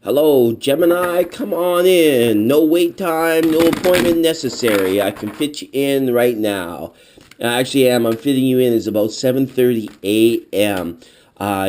Hello, Gemini, come on in. No wait time, no appointment necessary. I can fit you in right now. I actually am. I'm fitting you in. It's about 7:30 a.m.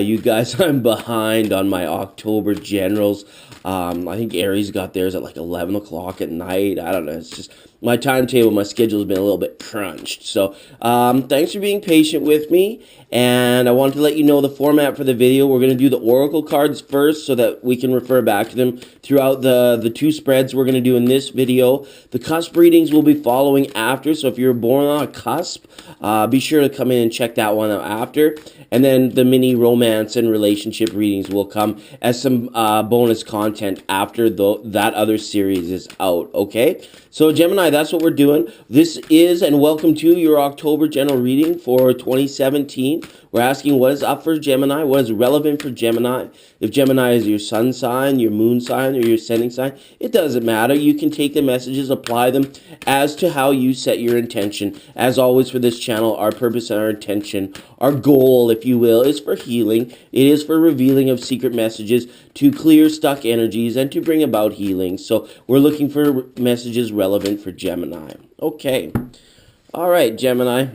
You guys, I'm behind on my October generals. I think Aries got theirs at like 11 o'clock at night. I don't know. It's just my timetable, my schedule has been a little bit crunched. So thanks for being patient with me. And I wanted to let you know the format for the video. We're going to do the oracle cards first so that we can refer back to them throughout the two spreads we're going to do in this video. The cusp readings will be following after. So if you're born on a cusp, be sure to come in and check that one out after. And then the mini romance and relationship readings will come as some bonus content after that other series is out, okay? So Gemini, that's what we're doing. This is, and welcome to your October general reading for 2017. We're asking what is up for Gemini, what is relevant for Gemini. If Gemini is your sun sign, your moon sign, or your ascending sign, it doesn't matter. You can take the messages, apply them as to how you set your intention. As always for this channel, our purpose and our intention, our goal, if you will, is for healing. It is for revealing of secret messages to clear stuck energies and to bring about healing. So we're looking for messages relevant for Gemini. Okay. All right, Gemini.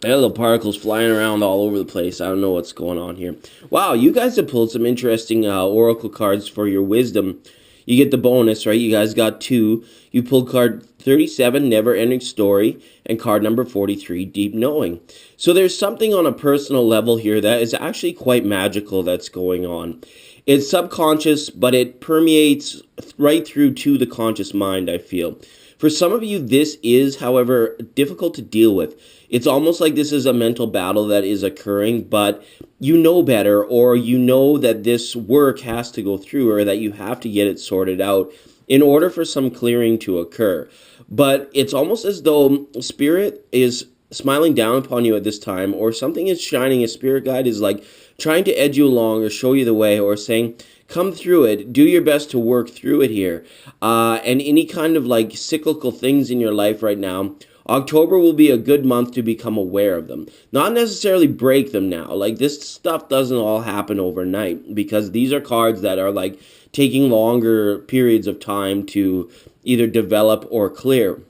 I got little particles flying around all over the place. I don't know what's going on here. Wow, you guys have pulled some interesting oracle cards for your wisdom. You get the bonus, right? You guys got two. You pulled card 37, Never Ending Story, and card number 43, Deep Knowing. So there's something on a personal level here that is actually quite magical that's going on. It's subconscious, but it permeates right through to the conscious mind, I feel. For some of you, this is, however, difficult to deal with. It's almost like this is a mental battle that is occurring, but you know better, or you know that this work has to go through, or that you have to get it sorted out in order for some clearing to occur. But it's almost as though Spirit is smiling down upon you at this time, or something is shining. A spirit guide is like trying to edge you along or show you the way, or saying, come through it, do your best to work through it here. And any kind of like cyclical things in your life right now, October will be a good month to become aware of them. Not necessarily break them now. Like, this stuff doesn't all happen overnight, because these are cards that are like taking longer periods of time to either develop or clear.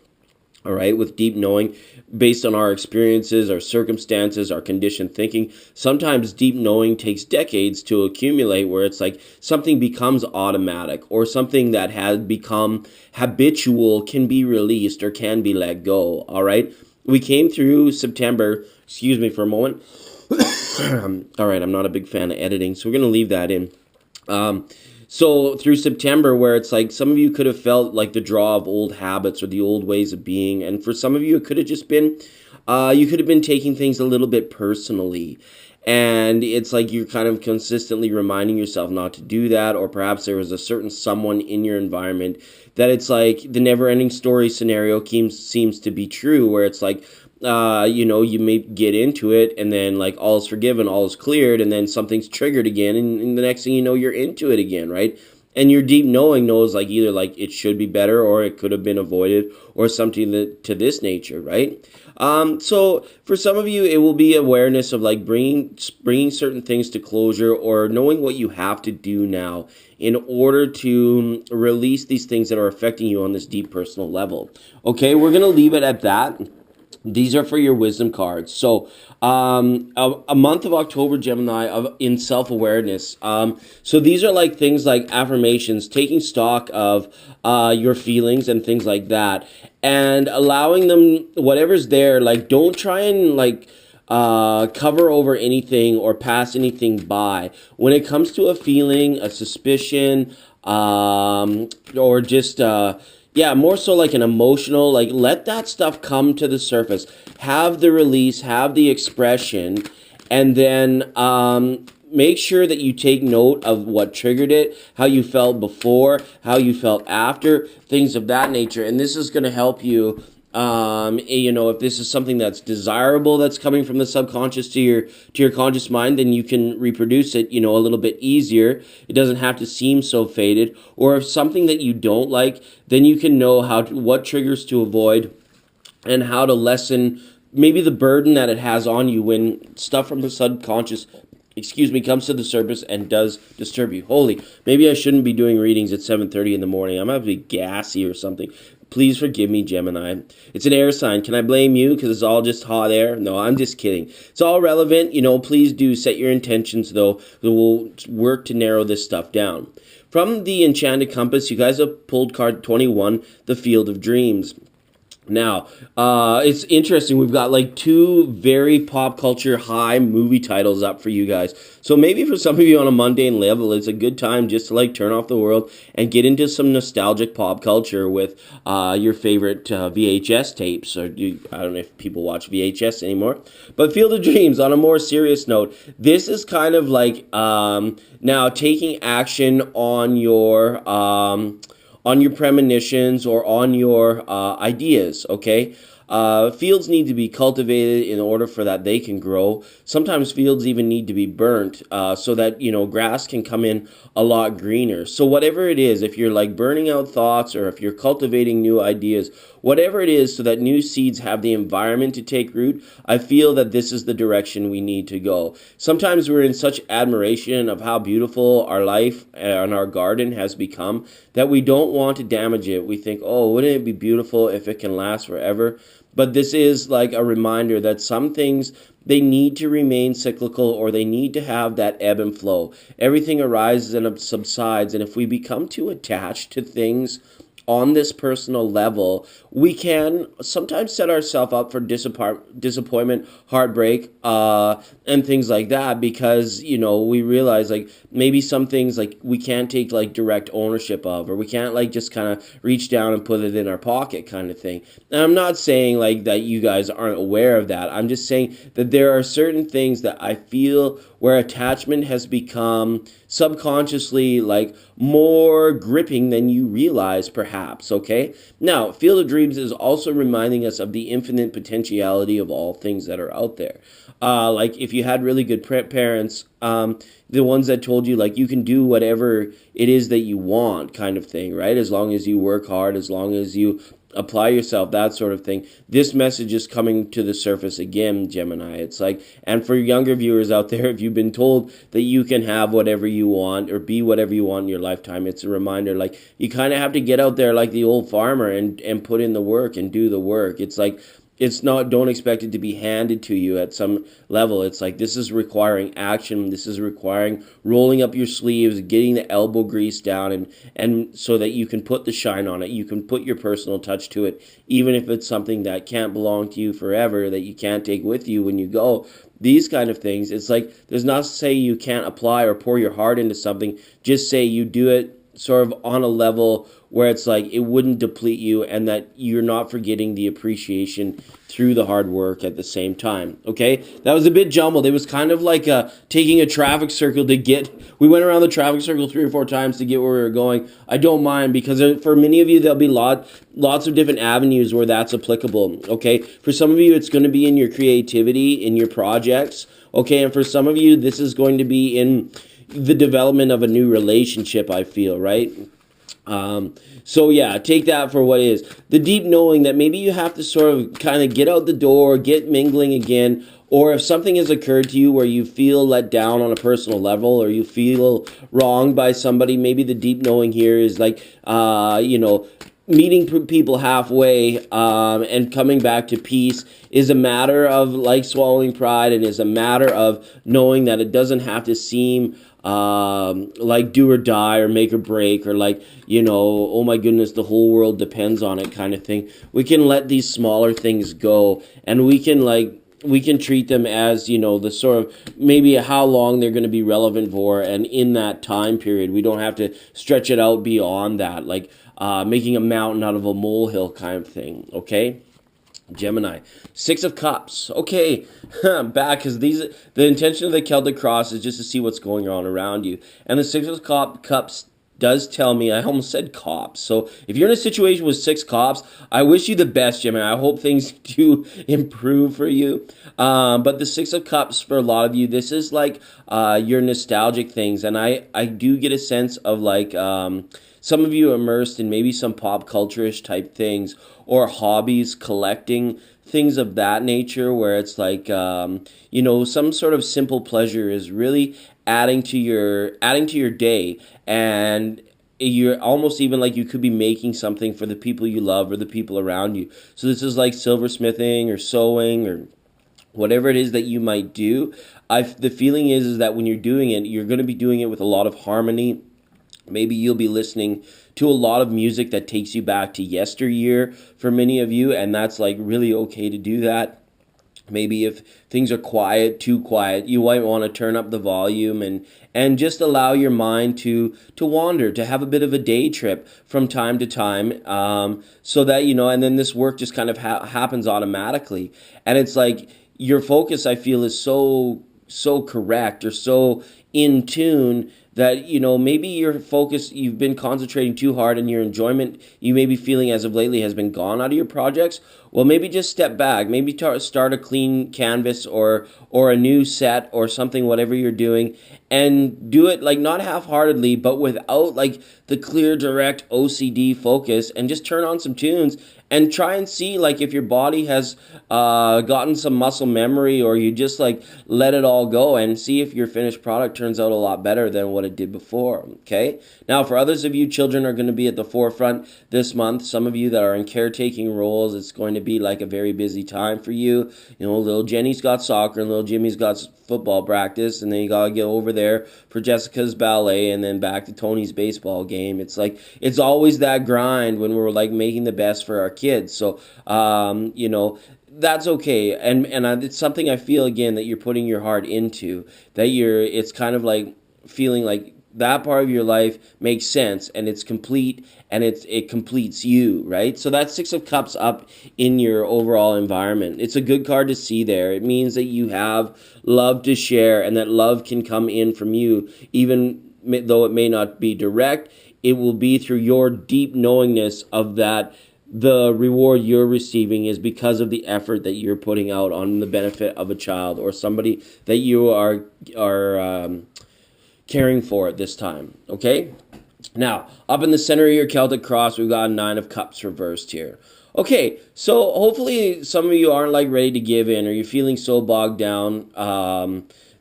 All right, with deep knowing, based on our experiences, our circumstances, our conditioned thinking, sometimes deep knowing takes decades to accumulate, where it's like something becomes automatic, or something that has become habitual can be released or can be let go. All right, we came through September. Excuse me for a moment. All right, I'm not a big fan of editing, so we're going to leave that in. So through September, where it's like some of you could have felt like the draw of old habits or the old ways of being. And for some of you, it could have just been, you could have been taking things a little bit personally. And it's like you're kind of consistently reminding yourself not to do that. Or perhaps there was a certain someone in your environment that it's like the never-ending story scenario seems to be true, where it's like, you know, you may get into it and then like all is forgiven, all is cleared, and then something's triggered again, and the next thing you know, you're into it again, right? And your deep knowing knows like either like it should be better, or it could have been avoided, or something to this nature, right? So for some of you, it will be awareness of like bringing certain things to closure, or knowing what you have to do now in order to release these things that are affecting you on this deep personal level. Okay, we're gonna leave it at that. These are for your wisdom cards. So a month of October, Gemini, in self-awareness. So these are like things like affirmations, taking stock of your feelings and things like that, and allowing them, whatever's there, like don't try and like cover over anything or pass anything by. When it comes to a feeling, a suspicion, or just yeah, more so like an emotional, like let that stuff come to the surface. Have the release, have the expression, and then make sure that you take note of what triggered it, how you felt before, how you felt after, things of that nature. And this is going to help you, you know, if this is something that's desirable that's coming from the subconscious to your conscious mind, then you can reproduce it, you know, a little bit easier. It doesn't have to seem so faded. Or if something that you don't like, then you can know what triggers to avoid, and how to lessen maybe the burden that it has on you when stuff from the subconscious excuse me, comes to the surface and does disturb you. Holy, maybe I shouldn't be doing readings at 7:30 in the morning. I'm going to be gassy or something. Please forgive me, Gemini. It's an air sign. Can I blame you because it's all just hot air? No, I'm just kidding. It's all relevant. Please do set your intentions, though. We'll work to narrow this stuff down. From the Enchanted Compass, you guys have pulled card 21, the Field of Dreams. Now, it's interesting. We've got like two very pop culture high movie titles up for you guys. So maybe for some of you on a mundane level, it's a good time just to like turn off the world and get into some nostalgic pop culture with your favorite VHS tapes. I don't know if people watch VHS anymore. But Field of Dreams, on a more serious note, this is kind of like now taking action on your premonitions or on your ideas, okay? Fields need to be cultivated in order for that they can grow. Sometimes fields even need to be burnt so that, grass can come in a lot greener. So whatever it is, if you're like burning out thoughts or if you're cultivating new ideas, whatever it is so that new seeds have the environment to take root, I feel that this is the direction we need to go. Sometimes we're in such admiration of how beautiful our life and our garden has become that we don't want to damage it. We think, oh, wouldn't it be beautiful if it can last forever? But this is like a reminder that some things, they need to remain cyclical or they need to have that ebb and flow. Everything arises and subsides. And if we become too attached to things on this personal level, we can sometimes set ourselves up for disappointment, heartbreak, and things like that because, we realize like maybe some things like we can't take like direct ownership of, or we can't like just kind of reach down and put it in our pocket kind of thing. And I'm not saying like that you guys aren't aware of that. I'm just saying that there are certain things that I feel where attachment has become subconsciously like more gripping than you realize perhaps, okay? Now, Field of Dreams is also reminding us of the infinite potentiality of all things that are out there. Like if you had really good parents, the ones that told you like you can do whatever it is that you want kind of thing, right? As long as you work hard, as long as you apply yourself, that sort of thing. This message is coming to the surface again, Gemini. It's like, and for younger viewers out there, if you've been told that you can have whatever you want or be whatever you want in your lifetime, it's a reminder, like, you kind of have to get out there like the old farmer and put in the work and do the work. It's like, it's not, don't expect it to be handed to you at some level. It's like, this is requiring action. This is requiring rolling up your sleeves, getting the elbow grease down, and so that you can put the shine on it. You can put your personal touch to it, even if it's something that can't belong to you forever, that you can't take with you when you go. These kind of things, it's like, there's not to say you can't apply or pour your heart into something. Just say you do it sort of on a level where it's like it wouldn't deplete you and that you're not forgetting the appreciation through the hard work at the same time, okay? That was a bit jumbled. It was kind of like taking a traffic circle to get... We went around the traffic circle 3 or 4 times to get where we were going. I don't mind because for many of you, there'll be lots of different avenues where that's applicable, okay? For some of you, it's going to be in your creativity, in your projects, okay? And for some of you, this is going to be in the development of a new relationship, I feel, right? So yeah, take that for what it is. The deep knowing that maybe you have to sort of kind of get out the door, get mingling again, or if something has occurred to you where you feel let down on a personal level or you feel wronged by somebody, maybe the deep knowing here is like, meeting people halfway and coming back to peace is a matter of like swallowing pride and is a matter of knowing that it doesn't have to seem like do or die or make or break or like, oh my goodness, the whole world depends on it kind of thing. We can let these smaller things go and we can treat them as, the sort of maybe how long they're going to be relevant for. And in that time period, we don't have to stretch it out beyond that, like making a mountain out of a molehill kind of thing. Okay. Gemini, 6 of Cups. Okay, back because the intention of the Celtic cross is just to see what's going on around you, and the 6 of Cups does tell me, I almost said cops. So if you're in a situation with 6 cops, I wish you the best, Gemini. I hope things do improve for you. But the 6 of Cups for a lot of you, this is like your nostalgic things, and I do get a sense of like some of you immersed in maybe some pop culture-ish type things or hobbies, collecting things of that nature, where it's like, you know, some sort of simple pleasure is really adding to your day. And you're almost even like you could be making something for the people you love or the people around you. So this is like silversmithing or sewing or whatever it is that you might do. The feeling is that when you're doing it, you're going to be doing it with a lot of harmony. Maybe you'll be listening to a lot of music that takes you back to yesteryear for many of you, and that's like really okay to do that. Maybe if things are quiet, too quiet, you might want to turn up the volume and just allow your mind to wander, to have a bit of a day trip from time to time, so that, you know, and then this work just kind of happens automatically. And it's like your focus, I feel, is so correct or so in tune that, you know, maybe your focus, you've been concentrating too hard, and your enjoyment you may be feeling as of lately has been gone out of your projects. Well, maybe just step back, maybe start a clean canvas or a new set or something, whatever you're doing, and do it like not half-heartedly, but without like the clear direct OCD focus, and just turn on some tunes and try and see like if your body has gotten some muscle memory, or you just like let it all go, and see if your finished product turns out a lot better than what it did before. Okay, now for others of you, children are going to be at the forefront this month. Some of you that are in caretaking roles, it's going to be like a very busy time for you. You know, little Jenny's got soccer and little Jimmy's got football practice, and then you gotta get over there for Jessica's ballet, and then back to Tony's baseball game. It's like it's always that grind when we're like making the best for our kids. So you know, that's okay. And it's something I feel again that you're putting your heart into, that it's kind of like feeling like that part of your life makes sense, and it's complete, and it completes you, right? So that's Six of Cups up in your overall environment. It's a good card to see there. It means that you have love to share, and that love can come in from you, even though it may not be direct. It will be through your deep knowingness of that the reward you're receiving is because of the effort that you're putting out on the benefit of a child or somebody that you are caring for at this time. Okay, now up in the center of your Celtic cross, we've got a Nine of Cups reversed here. Okay, so hopefully some of you aren't like ready to give in, or you're feeling so bogged down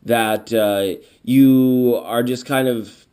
that you are just kind of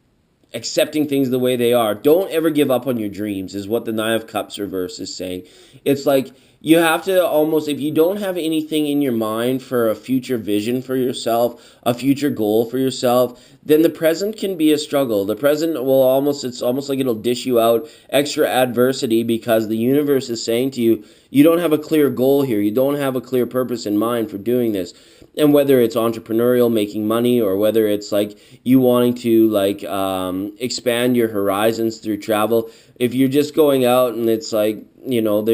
accepting things the way they are. Don't ever give up on your dreams, is what the Nine of Cups reverse is saying. It's like you have to almost, if you don't have anything in your mind for a future vision for yourself, a future goal for yourself, then the present can be a struggle. The present will it's almost like it'll dish you out extra adversity, because the universe is saying to you, you don't have a clear goal here. You don't have a clear purpose in mind for doing this. And whether it's entrepreneurial, making money, or whether it's like you wanting to like expand your horizons through travel, if you're just going out and it's like, you know,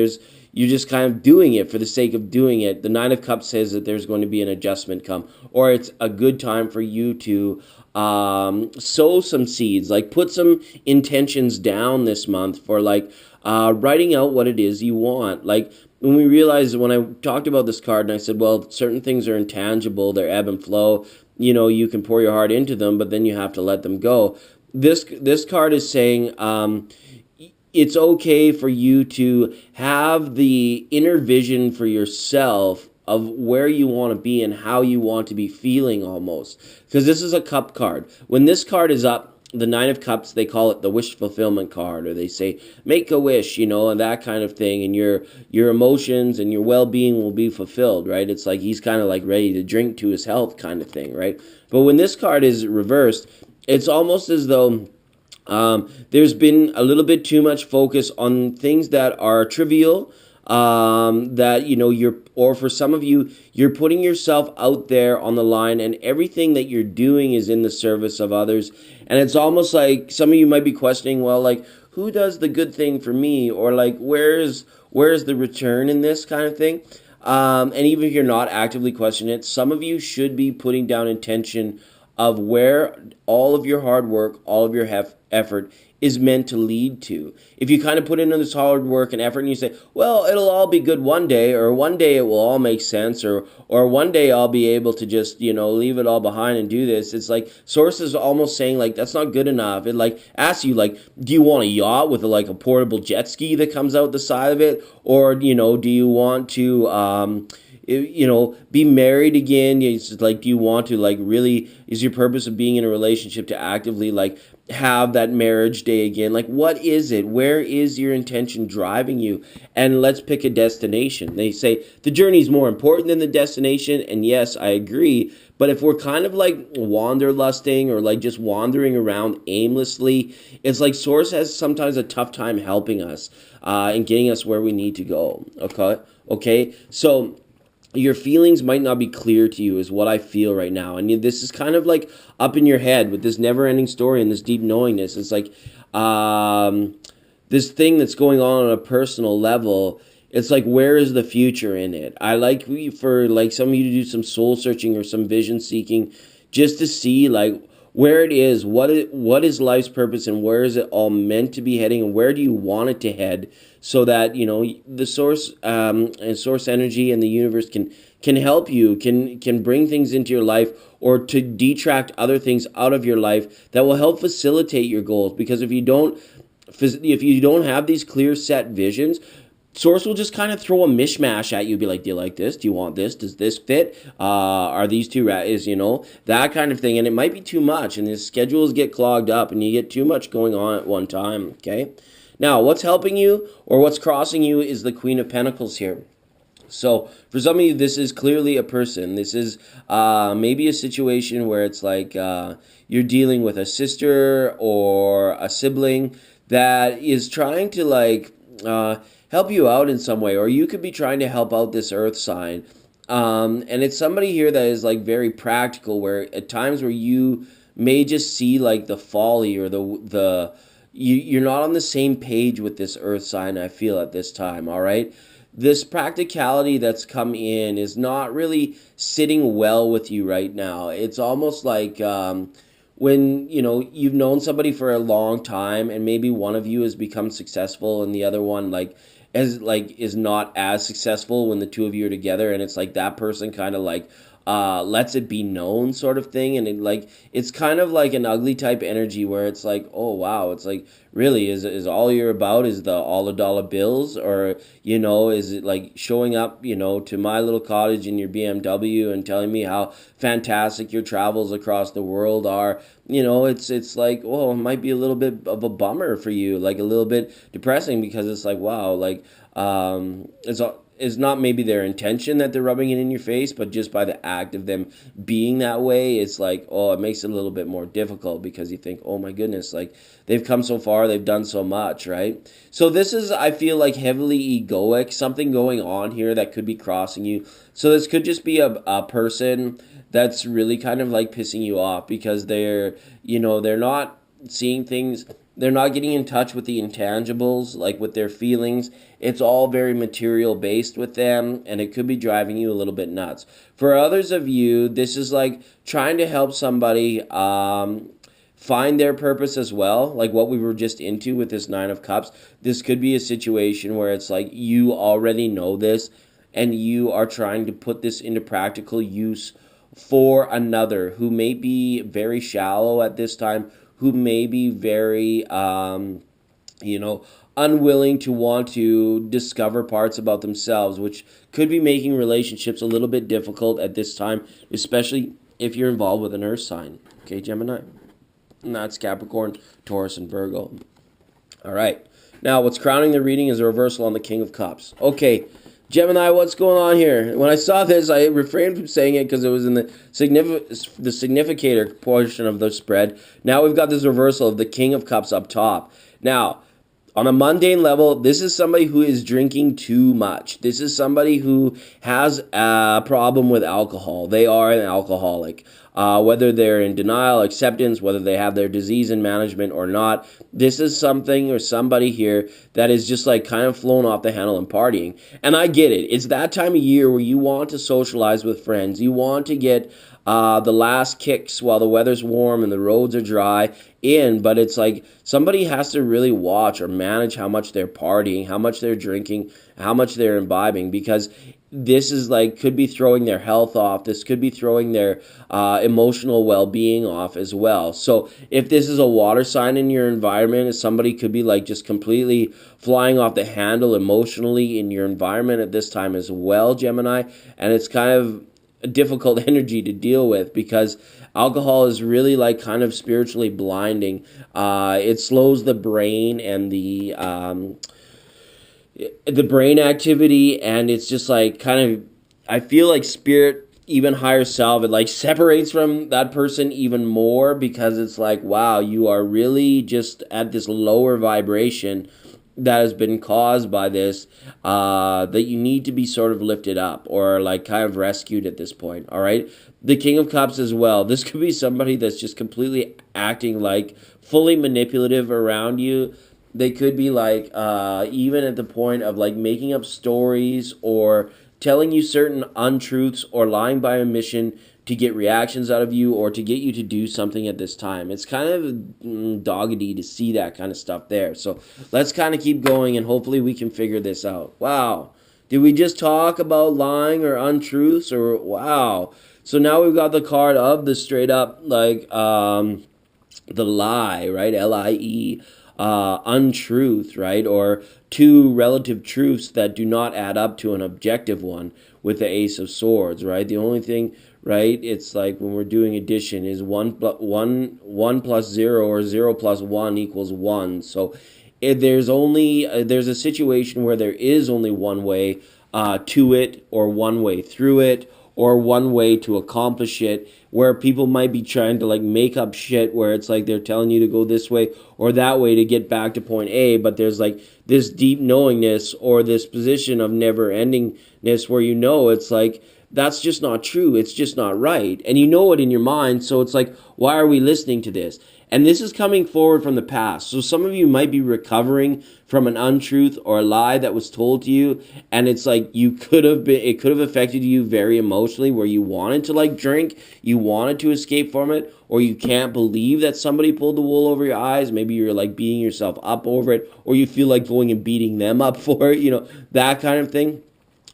you're just kind of doing it for the sake of doing it, the Nine of Cups says that there's going to be an adjustment come, or it's a good time for you to sow some seeds, like put some intentions down this month for like writing out what it is you want. Like when we realized, when I talked about this card and I said, well, certain things are intangible, they're ebb and flow, you know, you can pour your heart into them, but then you have to let them go. This card is saying it's okay for you to have the inner vision for yourself of where you want to be and how you want to be feeling, almost. Because this is a cup card. When this card is up, the Nine of Cups, they call it the wish fulfillment card, or they say make a wish, you know, and that kind of thing, and your emotions and your well-being will be fulfilled, right? It's like he's kind of like ready to drink to his health kind of thing, right? But when this card is reversed, it's almost as though there's been a little bit too much focus on things that are trivial, that, you know, or for some of you, you're putting yourself out there on the line, and everything that you're doing is in the service of others. And it's almost like some of you might be questioning, well, like, who does the good thing for me? Or like, where's the return in this kind of thing? And even if you're not actively questioning it, some of you should be putting down intention of where all of your hard work, all of your effort is meant to lead to. If you kind of put in this hard work and effort and you say, well, it'll all be good one day, or one day it will all make sense, or one day I'll be able to just, leave it all behind and do this. It's like Source is almost saying like that's not good enough. It like asks you like, do you want a yacht with like a portable jet ski that comes out the side of it? Or, do you want to be married again? It's like, do you want to like really, is your purpose of being in a relationship to actively like have that marriage day again? Like, what is it? Where is your intention driving you? And let's pick a destination. They say the journey is more important than the destination, and yes, I agree. But if we're kind of like wanderlusting or like just wandering around aimlessly, it's like Source has sometimes a tough time helping us and getting us where we need to go. Okay. So your feelings might not be clear to you is what I feel right now. And this is kind of like up in your head with this never-ending story and this deep knowingness. It's like this thing that's going on a personal level. It's like, where is the future in it? I like for like some of you to do some soul searching or some vision seeking just to see like where it is, what is life's purpose, and where is it all meant to be heading, and where do you want it to head, so that the source and source energy and the universe can help you, can bring things into your life, or to detract other things out of your life that will help facilitate your goals. Because if you don't have these clear set visions, Source will just kind of throw a mishmash at you, be like, do you like this? Do you want this? Does this fit? Are these two, that kind of thing. And it might be too much, and the schedules get clogged up, and you get too much going on at one time, okay? Now, what's helping you or what's crossing you is the Queen of Pentacles here. So for some of you, this is clearly a person. This is maybe a situation where it's like you're dealing with a sister or a sibling that is trying to like help you out in some way, or you could be trying to help out this earth sign. And it's somebody here that is like very practical, where at times where you may just see like the folly or you're not on the same page with this earth sign, I feel, at this time, all right? This practicality that's come in is not really sitting well with you right now. It's almost like when you've known somebody for a long time, and maybe one of you has become successful and the other one is not as successful when the two of you are together, and it's like that person kind of like lets it be known, sort of thing. And it's kind of like an ugly type energy where it's like, oh wow, it's like, really, is all you're about is the all the dollar bills? Or is it like showing up to my little cottage in your BMW and telling me how fantastic your travels across the world are? It's like, oh, it might be a little bit of a bummer for you, like a little bit depressing, because it's like, wow, like it's not maybe their intention that they're rubbing it in your face, but just by the act of them being that way, it's like, oh, it makes it a little bit more difficult, because you think, oh my goodness, like they've come so far, they've done so much, right? So this is, I feel like, heavily egoic, something going on here that could be crossing you. So this could just be a person that's really kind of like pissing you off, because they're not seeing things. They're not getting in touch with the intangibles, like with their feelings. It's all very material based with them, and it could be driving you a little bit nuts. For others of you, this is like trying to help somebody find their purpose as well, like what we were just into with this Nine of Cups. This could be a situation where it's like you already know this, and you are trying to put this into practical use for another who may be very shallow at this time, who may be very, unwilling to want to discover parts about themselves, which could be making relationships a little bit difficult at this time, especially if you're involved with an earth sign. Okay, Gemini? And that's Capricorn, Taurus, and Virgo. All right. Now, what's crowning the reading is a reversal on the King of Cups. Okay, Gemini, what's going on here? When I saw this, I refrained from saying it because it was in the significator portion of the spread. Now we've got this reversal of the King of Cups up top. Now, on a mundane level, this is somebody who is drinking too much. This is somebody who has a problem with alcohol. They are an alcoholic. Whether they're in denial, acceptance, whether they have their disease in management or not, this is something or somebody here that is just like kind of flown off the handle and partying. And I get it. It's that time of year where you want to socialize with friends. You want to get the last kicks while the weather's warm and the roads are dry in, but it's like somebody has to really watch or manage how much they're partying, how much they're drinking, how much they're imbibing, because this is like could be throwing their health off. This could be throwing their emotional well-being off as well. So if this is a water sign in your environment, if somebody could be like just completely flying off the handle emotionally in your environment at this time as well, Gemini, and it's kind of a difficult energy to deal with because alcohol is really like kind of spiritually blinding. It slows the brain and the brain activity, and it's just like kind of, I feel like spirit, even higher self, it like separates from that person even more because it's like, wow, you are really just at this lower vibration that has been caused by this, that you need to be sort of lifted up or like kind of rescued at this point. All right, the King of Cups as well, this could be somebody that's just completely acting like fully manipulative around you. They could be like even at the point of like making up stories or telling you certain untruths or lying by omission to get reactions out of you or to get you to do something at this time. It's kind of doggedy to see that kind of stuff there. So let's kind of keep going and hopefully we can figure this out. Wow. Did we just talk about lying or untruths or wow? So now we've got the card of the straight up like the lie, right? Lie, untruth, right? Or two relative truths that do not add up to an objective one with the Ace of Swords, right? The only thing, right, it's like when we're doing addition is 1 plus 0 or 0 plus 1 equals 1. So if there's only, there's a situation where there is only one way to it or one way through it or one way to accomplish it, where people might be trying to like make up shit where it's like they're telling you to go this way or that way to get back to point A, but there's like this deep knowingness or this position of never endingness where you know it's like that's just not true, it's just not right, and you know it in your mind. So it's like, why are we listening to this? And this is coming forward from the past. So some of you might be recovering from an untruth or a lie that was told to you, and it's like it could have affected you very emotionally where you wanted to like drink, you wanted to escape from it, or you can't believe that somebody pulled the wool over your eyes. Maybe you're like beating yourself up over it, or you feel like going and beating them up for it, that kind of thing.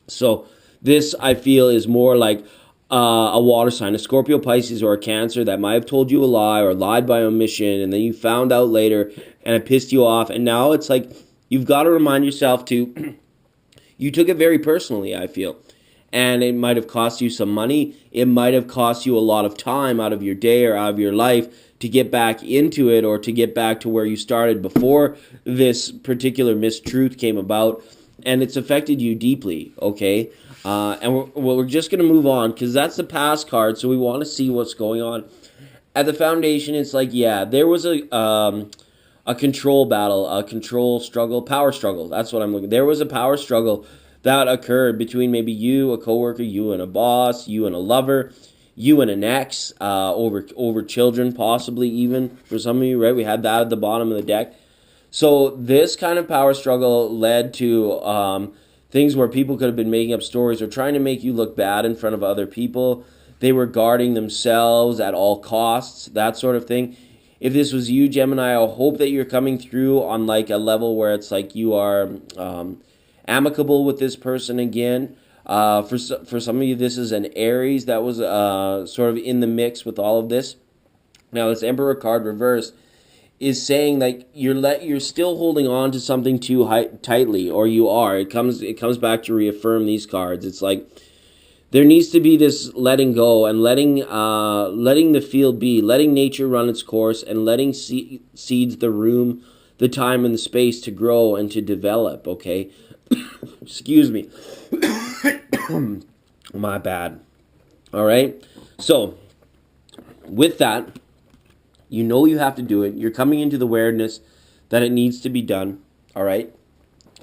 So this, I feel, is more like a water sign, a Scorpio, Pisces, or a Cancer that might have told you a lie or lied by omission, and then you found out later and it pissed you off. And now it's like you've got to remind yourself to, you took it very personally, I feel. And it might have cost you some money. It might have cost you a lot of time out of your day or out of your life to get back into it or to get back to where you started before this particular mistruth came about. And it's affected you deeply, okay? And we're just going to move on because that's the past card, so we want to see what's going on. At the foundation, it's like, yeah, there was a control battle, a control struggle, power struggle. That's what I'm looking. There was a power struggle that occurred between maybe you, a coworker, you and a boss, you and a lover, you and an ex, over children, possibly even for some of you, right? We had that at the bottom of the deck. So this kind of power struggle led to things where people could have been making up stories or trying to make you look bad in front of other people. They were guarding themselves at all costs, that sort of thing. If this was you, Gemini, I hope that you're coming through on like a level where it's like you are amicable with this person again. For some of you, this is an Aries that was sort of in the mix with all of this. Now, this Emperor card reverse is saying that you're still holding on to something too tightly, or you are. It comes back to reaffirm these cards. It's like there needs to be this letting go and letting the field be, letting nature run its course, and letting seeds the room, the time, and the space to grow and to develop. Okay, excuse me, my bad. All right, so with that, you know you have to do it. You're coming into the awareness that it needs to be done. All right?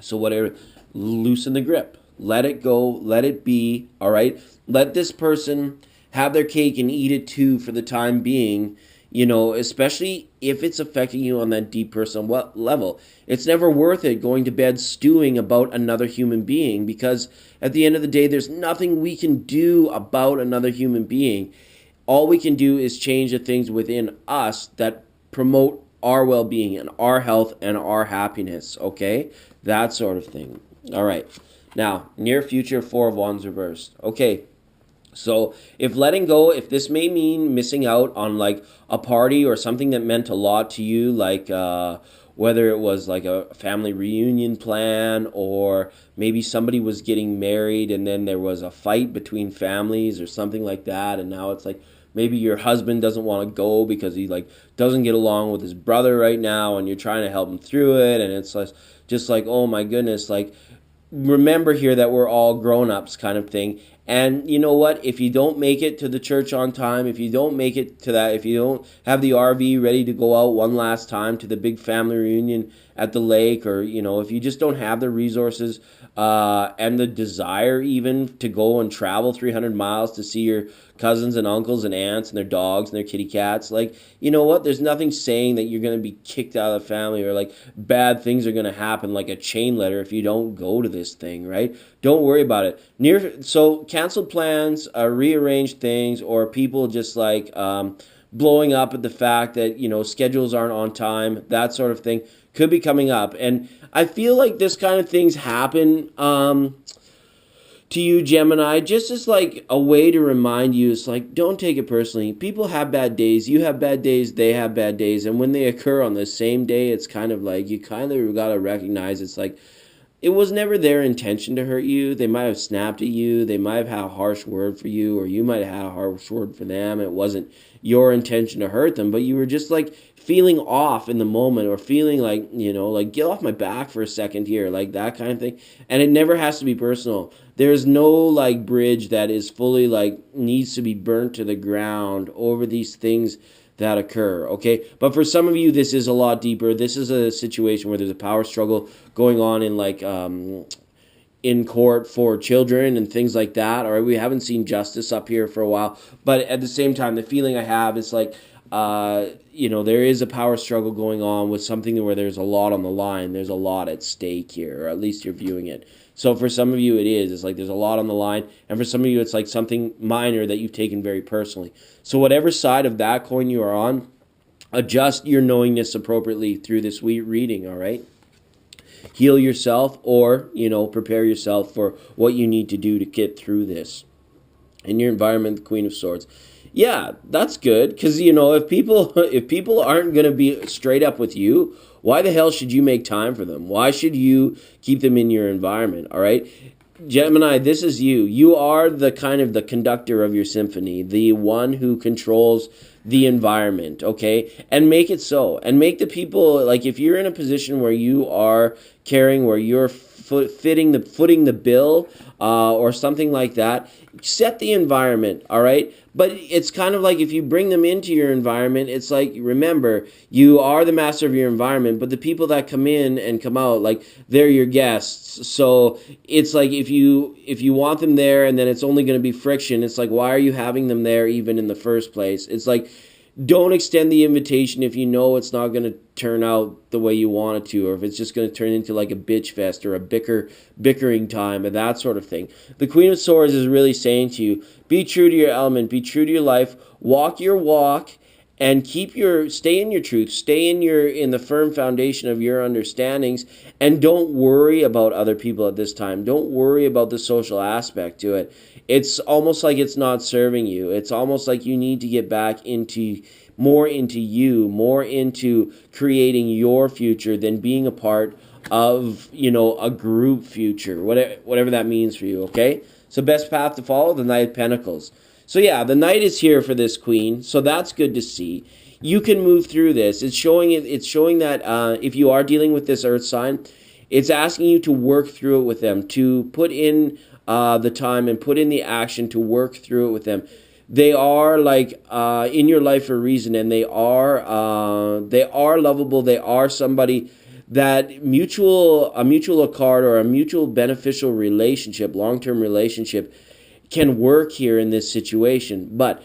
So whatever, loosen the grip. Let it go. Let it be. All right? Let this person have their cake and eat it too for the time being, especially if it's affecting you on that deep personal level. It's never worth it going to bed stewing about another human being, because at the end of the day, there's nothing we can do about another human being. all we can do is change the things within us that promote our well-being and our health and our happiness, okay? That sort of thing. All right. Now, near future, Four of Wands reversed. Okay. So if letting go, if this may mean missing out on like a party or something that meant a lot to you, like whether it was like a family reunion plan, or maybe somebody was getting married and then there was a fight between families or something like that, and now it's like maybe your husband doesn't want to go because he like doesn't get along with his brother right now, and you're trying to help him through it, and it's like just like, oh my goodness, like remember here that we're all grown-ups kind of thing. And you know what, if you don't make it to the church on time, if you don't make it to that, if you don't have the RV ready to go out one last time to the big family reunion at the lake, or if you just don't have the resources and the desire even to go and travel 300 miles to see your cousins and uncles and aunts and their dogs and their kitty cats, like, you know what, there's nothing saying that you're going to be kicked out of the family, or like bad things are going to happen like a chain letter if you don't go to this thing, right? Don't worry about it. So canceled plans, rearranged things, or people just like blowing up at the fact that schedules aren't on time, that sort of thing could be coming up. And I feel like this kind of things happen to you, Gemini, just as like a way to remind you. It's like, don't take it personally. People have bad days. You have bad days. They have bad days. And when they occur on the same day, it's kind of like you kind of got to recognize it's like it was never their intention to hurt you. They might have snapped at you. They might have had a harsh word for you, or you might have had a harsh word for them. It wasn't your intention to hurt them, but you were just like feeling off in the moment, or feeling like, like get off my back for a second here, like that kind of thing. And it never has to be personal. There's no like bridge that is fully like needs to be burnt to the ground over these things that occur, okay? But for some of you, this is a lot deeper. This is a situation where there's a power struggle going on in like in court for children and things like that. All right, we haven't seen justice up here for a while, but at the same time, the feeling I have is like there is a power struggle going on with something where there's a lot on the line. There's a lot at stake here, or at least you're viewing it. So for some of you, it is. It's like there's a lot on the line. And for some of you, it's like something minor that you've taken very personally. So whatever side of that coin you are on, adjust your knowingness appropriately through this reading, all right? Heal yourself, or, prepare yourself for what you need to do to get through this. In your environment, the Queen of Swords. Yeah, that's good, because, if people aren't going to be straight up with you, why the hell should you make time for them? Why should you keep them in your environment, all right? Gemini, this is you. You are the kind of the conductor of your symphony, the one who controls the environment, okay? And make it so. And make the people, like if you're in a position where you are caring, where you're footing the bill or something like that, set the environment, all right? But it's kind of like if you bring them into your environment, it's like, remember, you are the master of your environment, but the people that come in and come out, like, they're your guests. So it's like if you want them there and then it's only going to be friction, it's like, why are you having them there even in the first place? It's like, don't extend the invitation if you know it's not going to turn out the way you want it to, or if it's just going to turn into like a bitch fest or a bickering time and that sort of thing. The Queen of Swords is really saying to you, be true to your element, be true to your life, walk your walk, and stay in your truth, stay in the firm foundation of your understandings, and don't worry about other people at this time. Don't worry about the social aspect to it. It's almost like it's not serving you. It's almost like you need to get back more into creating your future than being a part of, a group future, whatever that means for you, okay? So best path to follow, the Knight of Pentacles. So yeah, the Knight is here for this Queen, so that's good to see. You can move through this. It's showing that if you are dealing with this Earth sign, it's asking you to work through it with them, to put in the time and put in the action to work through it with them. They are like in your life for a reason, and they are lovable. They are somebody that a mutual accord or a mutual beneficial relationship, long-term relationship, can work here in this situation. But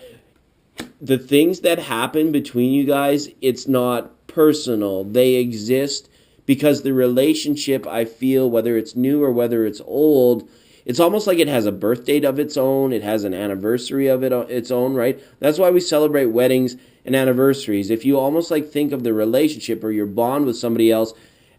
the things that happen between you guys, it's not personal. They exist because the relationship, I feel, whether it's new or whether it's old, it's almost like it has a birth date of its own. It has an anniversary of its own, right? That's why we celebrate weddings and anniversaries. If you almost like think of the relationship or your bond with somebody else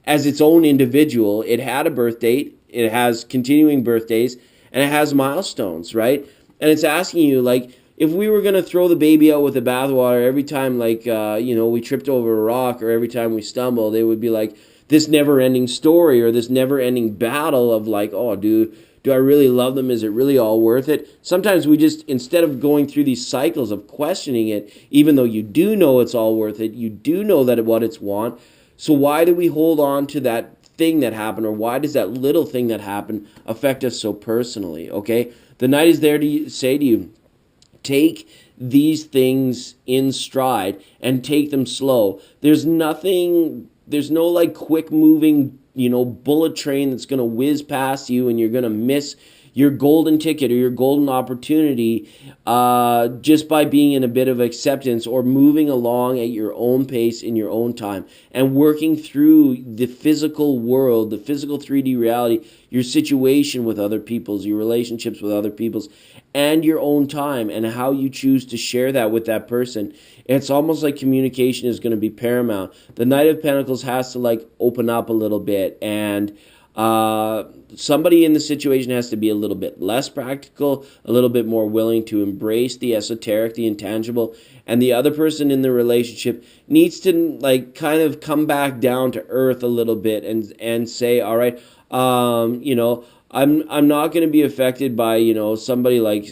as its own individual, it had a birth date, it has continuing birthdays, and it has milestones, right? And it's asking you, like, if we were going to throw the baby out with the bathwater every time, like, we tripped over a rock, or every time we stumbled, it would be like this never-ending story, or this never-ending battle of like, oh, do I really love them? Is it really all worth it? Sometimes we just, instead of going through these cycles of questioning it, even though you do know it's all worth it, you do know that what it's want, so why do we hold on to that thing that happened, or why does that little thing that happened affect us so personally, okay? The Knight is there to say to you, take these things in stride and take them slow. There's no like quick moving, bullet train that's going to whiz past you and you're going to miss your golden ticket or your golden opportunity just by being in a bit of acceptance or moving along at your own pace in your own time and working through the physical world, the physical 3D reality, your situation with other people's, your relationships with other people's, and your own time and how you choose to share that with that person. It's almost like communication is going to be paramount. The Knight of Pentacles has to like open up a little bit, and somebody in the situation has to be a little bit less practical, a little bit more willing to embrace the esoteric, the intangible, and the other person in the relationship needs to like kind of come back down to earth a little bit and say, all right, I'm not going to be affected by somebody like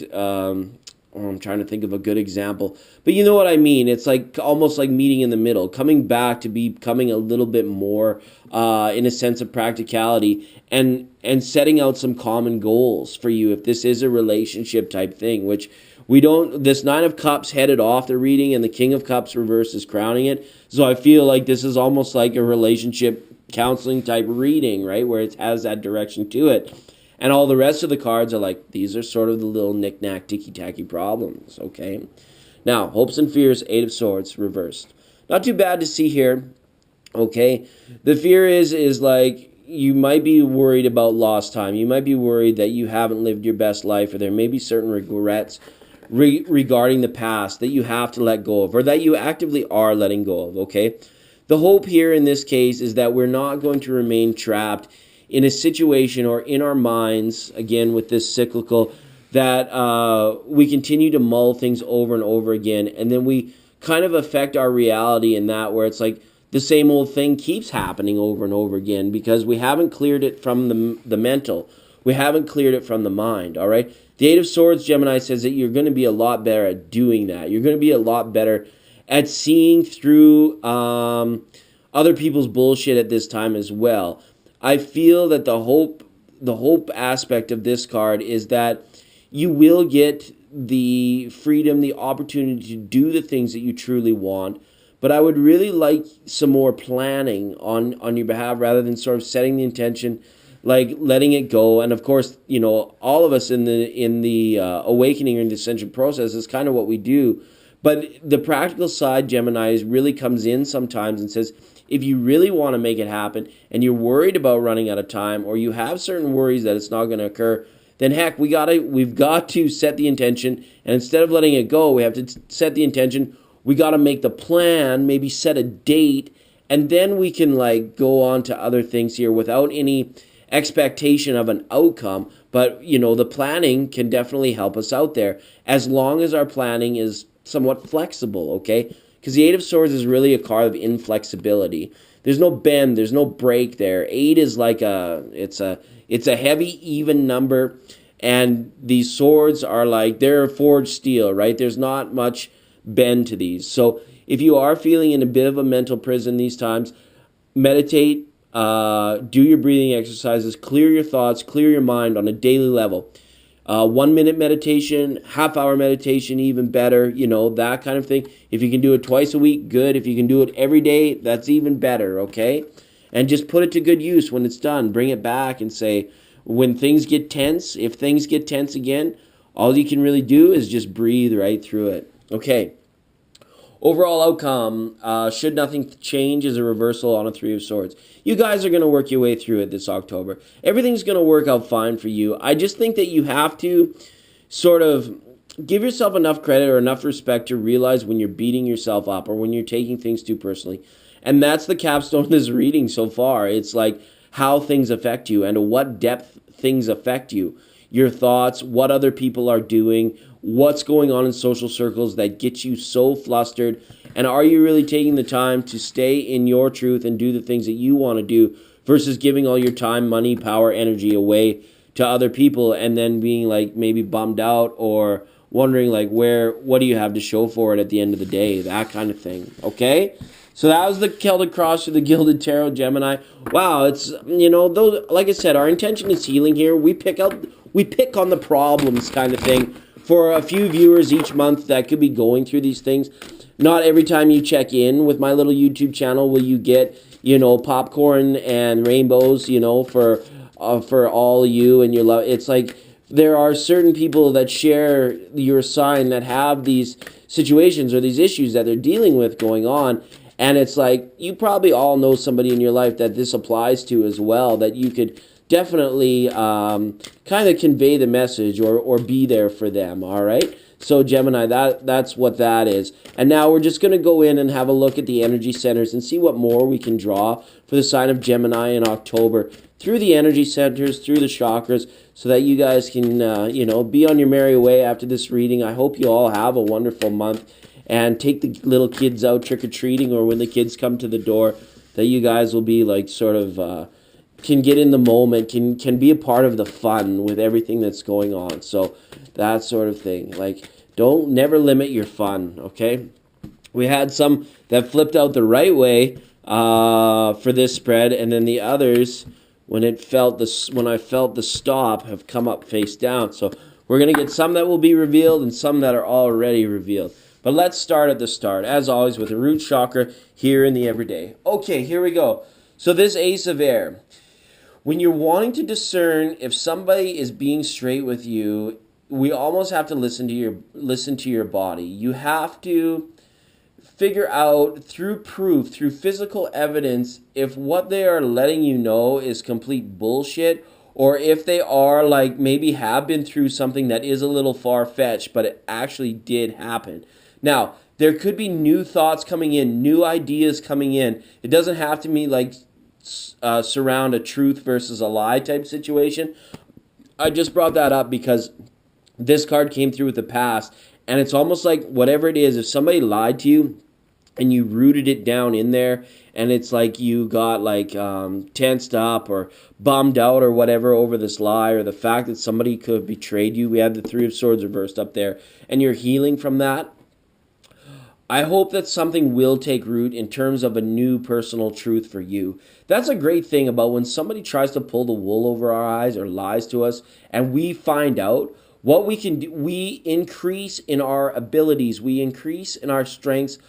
I'm trying to think of a good example, but you know what I mean. It's like almost like meeting in the middle, coming back to becoming a little bit more in a sense of practicality, and setting out some common goals for you if this is a relationship type thing, which we don't. This Nine of Cups headed off the reading, and the King of Cups reverse is crowning it. So I feel like this is almost like a relationship counseling type reading, right, where it has that direction to it. And all the rest of the cards are like, these are sort of the little knick-knack, ticky-tacky problems, okay? Now, hopes and fears, Eight of Swords, reversed. Not too bad to see here, okay? The fear is like, you might be worried about lost time. You might be worried that you haven't lived your best life, or there may be certain regrets regarding the past that you have to let go of, or that you actively are letting go of, okay? The hope here in this case is that we're not going to remain trapped in a situation or in our minds, again with this cyclical, that we continue to mull things over and over again, and then we kind of affect our reality in that, where it's like the same old thing keeps happening over and over again because we haven't cleared it from the mental. We haven't cleared it from the mind, all right? The Eight of Swords, Gemini, says that you're going to be a lot better at doing that. You're going to be a lot better at seeing through other people's bullshit at this time as well. I feel that the hope aspect of this card is that you will get the freedom, the opportunity to do the things that you truly want. But I would really like some more planning on your behalf rather than sort of setting the intention, like letting it go. And of course, all of us in the awakening or in the ascension process is kind of what we do. But the practical side, Gemini, really comes in sometimes and says, if you really want to make it happen and you're worried about running out of time, or you have certain worries that it's not going to occur, then heck, we've got to set the intention, and instead of letting it go, we have to set the intention. We got to make the plan, maybe set a date, and then we can like go on to other things here without any expectation of an outcome. But the planning can definitely help us out there, as long as our planning is somewhat flexible, okay? Because the Eight of Swords is really a card of inflexibility. There's no bend, there's no break there. Eight is like it's a heavy, even number, and these swords are like, they're forged steel, right? There's not much bend to these. So if you are feeling in a bit of a mental prison these times, meditate, do your breathing exercises, clear your thoughts, clear your mind on a daily level. 1 minute meditation, half-hour meditation, even better, that kind of thing. If you can do it twice a week, good. If you can do it every day, that's even better, okay? And just put it to good use when it's done. Bring it back and say, when things get tense, if things get tense again, all you can really do is just breathe right through it. Okay. Overall outcome, should nothing change, is a reversal on a Three of Swords. You guys are going to work your way through it this October. Everything's going to work out fine for you. I just think that you have to sort of give yourself enough credit or enough respect to realize when you're beating yourself up or when you're taking things too personally. And that's the capstone of this reading so far. It's like how things affect you and to what depth things affect you. Your thoughts, what other people are doing, what's going on in social circles that gets you so flustered, and are you really taking the time to stay in your truth and do the things that you want to do versus giving all your time, money, power, energy away to other people and then being like maybe bummed out or wondering like what do you have to show for it at the end of the day, that kind of thing. Okay, so that was the Celtic Cross of the Gilded Tarot, Gemini. Wow, it's, though, like I said, our intention is healing here. We pick on the problems kind of thing for a few viewers each month that could be going through these things. Not every time you check in with my little YouTube channel will you get, popcorn and rainbows, for all you and your love. It's like there are certain people that share your sign that have these situations or these issues that they're dealing with going on. And it's like you probably all know somebody in your life that this applies to as well, that you could definitely kind of convey the message or be there for them, all right? So Gemini, that's what that is. And now we're just going to go in and have a look at the energy centers and see what more we can draw for the sign of Gemini in October through the energy centers, through the chakras, so that you guys can, be on your merry way after this reading. I hope you all have a wonderful month and take the little kids out trick-or-treating, or when the kids come to the door, that you guys will be like sort of can get in the moment, can be a part of the fun with everything that's going on. So that sort of thing. Like, never limit your fun, okay? We had some that flipped out the right way for this spread, and then the others, when I felt the stop, have come up face down. So we're going to get some that will be revealed and some that are already revealed. But let's start at the start, as always, with the root chakra here in the everyday. Okay, here we go. So this Ace of Air. When you're wanting to discern if somebody is being straight with you, we almost have to listen to your body. You have to figure out through proof, through physical evidence, if what they are letting you know is complete bullshit, or if they are like maybe have been through something that is a little far-fetched, but it actually did happen. Now, there could be new thoughts coming in, new ideas coming in. It doesn't have to be like surround a truth versus a lie type situation. I just brought that up because this card came through with the past, and it's almost like whatever it is, if somebody lied to you and you rooted it down in there, and it's like you got like tensed up or bummed out or whatever over this lie, or the fact that somebody could have betrayed you. We had the Three of Swords reversed up there, and you're healing from that. I hope that something will take root in terms of a new personal truth for you. That's a great thing about when somebody tries to pull the wool over our eyes or lies to us, and we find out what we can do. We increase in our abilities. We increase in our strengths.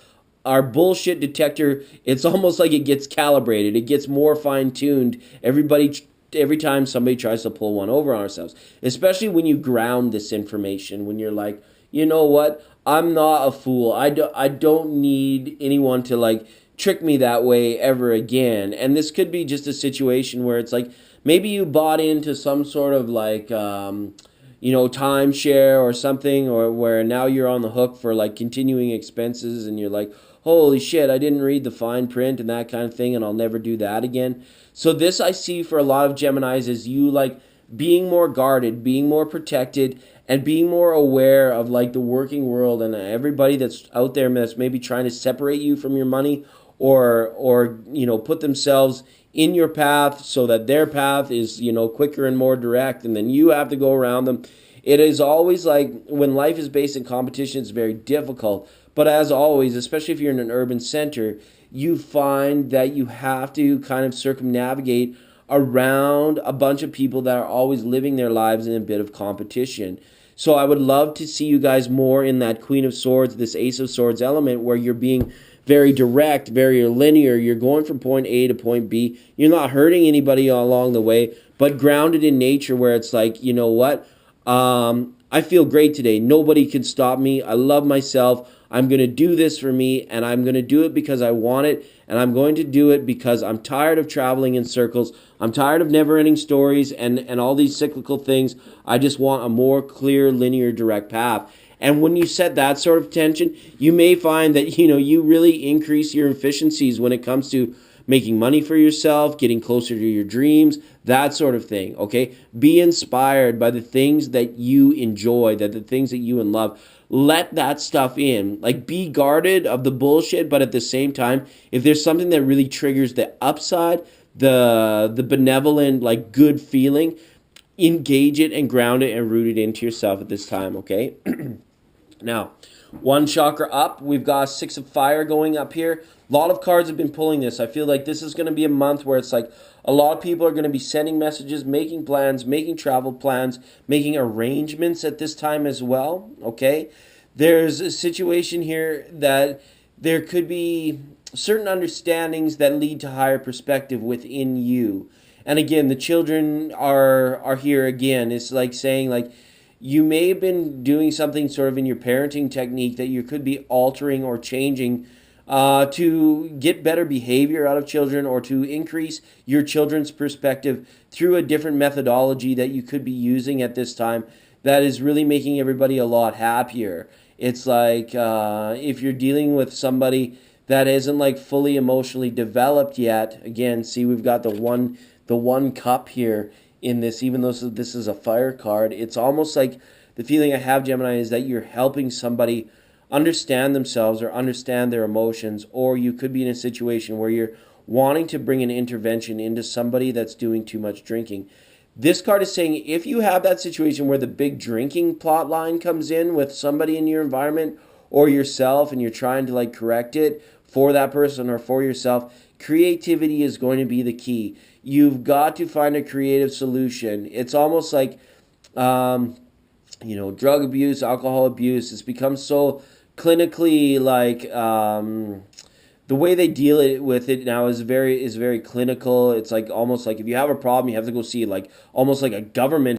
Our bullshit detector, it's almost like it gets calibrated. It gets more fine-tuned every time somebody tries to pull one over on ourselves, especially when you ground this information, when you're like, you know what? I'm not a fool. I don't need anyone to like trick me that way ever again. And this could be just a situation where it's like maybe you bought into some sort of like timeshare or something, or where now you're on the hook for like continuing expenses, and you're like, holy shit, I didn't read the fine print and that kind of thing, and I'll never do that again. So this I see for a lot of Geminis is you like being more guarded, being more protected, and being more aware of like the working world and everybody that's out there that's maybe trying to separate you from your money, or put themselves in your path so that their path is quicker and more direct, and then you have to go around them. It is always like when life is based in competition, it's very difficult. But as always, especially if you're in an urban center, you find that you have to kind of circumnavigate around a bunch of people that are always living their lives in a bit of competition. So I would love to see you guys more in that Queen of Swords, this Ace of Swords element, where you're being very direct, very linear. You're going from point A to point B. You're not hurting anybody along the way, but grounded in nature, where it's like, you know what? I feel great today. Nobody can stop me. I love myself. I'm going to do this for me, and I'm going to do it because I want it, and I'm going to do it because I'm tired of traveling in circles. I'm tired of never-ending stories and all these cyclical things. I just want a more clear, linear, direct path. And when you set that sort of tension, you may find that, you really increase your efficiencies when it comes to making money for yourself, getting closer to your dreams, that sort of thing, okay? Be inspired by the things that you enjoy, the things that you love. Let that stuff in. Like, be guarded of the bullshit, but at the same time, if there's something that really triggers the upside, the benevolent, like, good feeling, engage it and ground it and root it into yourself at this time, okay? Now, one chakra up, we've got Six of Fire going up here. A lot of cards have been pulling this. I feel like this is going to be a month where it's like a lot of people are going to be sending messages, making plans, making travel plans, making arrangements at this time as well, okay? There's a situation here that there could be certain understandings that lead to higher perspective within you. And again, the children are here again. It's like saying, like, you may have been doing something sort of in your parenting technique that you could be altering or changing to get better behavior out of children, or to increase your children's perspective through a different methodology that you could be using at this time that is really making everybody a lot happier. It's like if you're dealing with somebody that isn't like fully emotionally developed yet. Again, see, we've got the one cup here in this, even though this is a fire card. It's almost like the feeling I have, Gemini, is that you're helping somebody understand themselves or understand their emotions, or you could be in a situation where you're wanting to bring an intervention into somebody that's doing too much drinking. This card is saying if you have that situation where the big drinking plot line comes in with somebody in your environment or yourself, and you're trying to like correct it for that person or for yourself, creativity is going to be the key. You've got to find a creative solution. It's almost like, drug abuse, alcohol abuse. It's become so clinically like the way they deal with it now is very clinical. It's like almost like if you have a problem, you have to go see like almost like a government